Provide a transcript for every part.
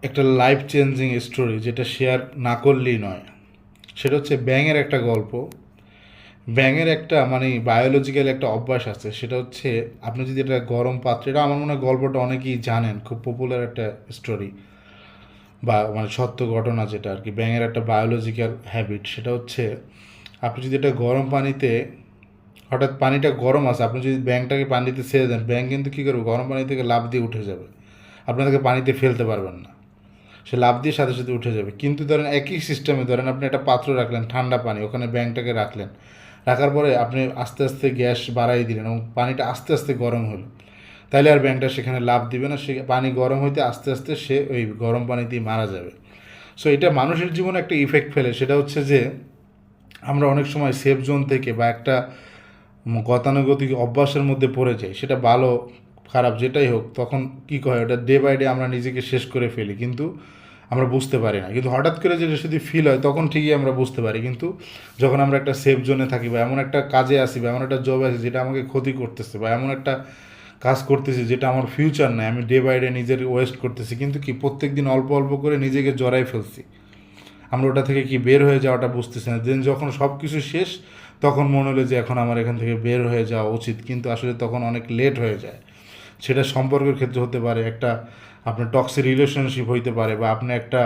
একটা life changing story, যেটা share না করলেই নয়। সেটা হচ্ছে ব্যাঙের একটা গল্প। ব্যাঙের একটা মানে বায়োলজিক্যাল একটা অভ্যাস আছে, সেটা হচ্ছে আপনি যদি এটা গরম পাত্রে, এটা আমার মনে হয় গল্পটা অনেকেই জানেন, খুব পপুলার একটা স্টোরি বা মানে সত্য ঘটনা, যেটা আর কি ব্যাঙের একটা বায়োলজিক্যাল হ্যাবিট। সেটা হচ্ছে আপনি যদি এটা গরম পানিতে, হঠাৎ পানিটা গরম আছে, আপনি যদি ব্যাঙটাকে পানিতে ছেড়ে দেন, ব্যাঙ কিন্তু কী করবে, গরম পানি থেকে লাফ দিয়ে উঠে যাবে, আপনাদেরকে পানিতে ফেলতে পারবেন না, সে লাফ দিয়ে সাথে সাথে উঠে যাবে। কিন্তু ধরেন একই সিস্টেমে ধরেন আপনি একটা পাত্র রাখলেন ঠান্ডা পানি, ওখানে ব্যাঙটাকে রাখলেন, রাখার পরে আপনি আস্তে আস্তে গ্যাস বাড়াই দিলেন এবং পানিটা আস্তে আস্তে গরম হলো, তাইলে আর ব্যাঙটা সেখানে লাফ দিবে না, সে পানি গরম হইতে আস্তে আস্তে সে ওই গরম পানিতেই মারা যাবে। সো এটা মানুষের জীবনে একটা ইফেক্ট ফেলে, সেটা হচ্ছে যে আমরা অনেক সময় সেফ জোন থেকে বা একটা গতানুগতিক অভ্যাসের মধ্যে পড়ে যাই, সেটা ভালো খারাপ যেটাই হোক, তখন কী কয় ওটা ডে বাই ডে আমরা নিজেকে শেষ করে ফেলি, কিন্তু আমরা বুঝতে পারি না। কিন্তু হঠাৎ করে যেটা যদি ফিল হয় তখন ঠিকই আমরা বুঝতে পারি, কিন্তু যখন আমরা একটা সেফ জোনে থাকি বা এমন একটা কাজে আসি বা এমন একটা জব আছে যেটা আমাকে ক্ষতি করতেছে, বা এমন একটা কাজ করতেছি যেটা আমার ফিউচার নাই, আমি ডে বাই ডে নিজের ওয়েস্ট করতেছি, কিন্তু কি প্রত্যেক দিন অল্প অল্প করে নিজেকে জড়াই ফেলছি, আমরা ওটা থেকে কি বের হয়ে যাওয়াটা বুঝতেছি না। দেন যখন সব কিছু শেষ, তখন মনে হলো যে এখন আমার এখান থেকে বের হয়ে যাওয়া উচিত, কিন্তু আসলে তখন অনেক লেট হয়ে যায়। সেটা সম্পর্কের ক্ষেত্রে হতে পারে, একটা আপনার টক্সিক রিলেশনশিপ হইতে পারে, বা আপনি একটা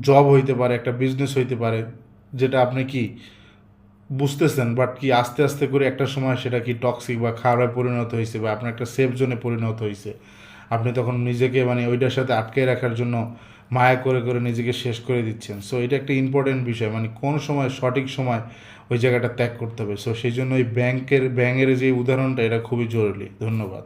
জব হইতে পারে, একটা বিজনেস হইতে পারে, যেটা আপনি কি বুঝতেছেন, বাট কি আস্তে আস্তে করে একটা সময় সেটা কি টক্সিক বা খারাপ পরিণত হয়েছে, বা আপনার একটা সেফ জোনে পরিণত হয়েছে। আপনি তখন নিজেকে মানে ওইটার সাথে আটকে রাখার জন্য মায়া করে করে নিজেকে শেষ করে দিচ্ছেন। সো এটা একটা ইম্পর্টেন্ট বিষয়, মানে কোন সময় সঠিক সময় ওই জায়গাটা ত্যাগ করতে হবে। সো সেই জন্য ওই ব্যাংকের যে উদাহরণটা, এটা খুবই জরুরি। ধন্যবাদ।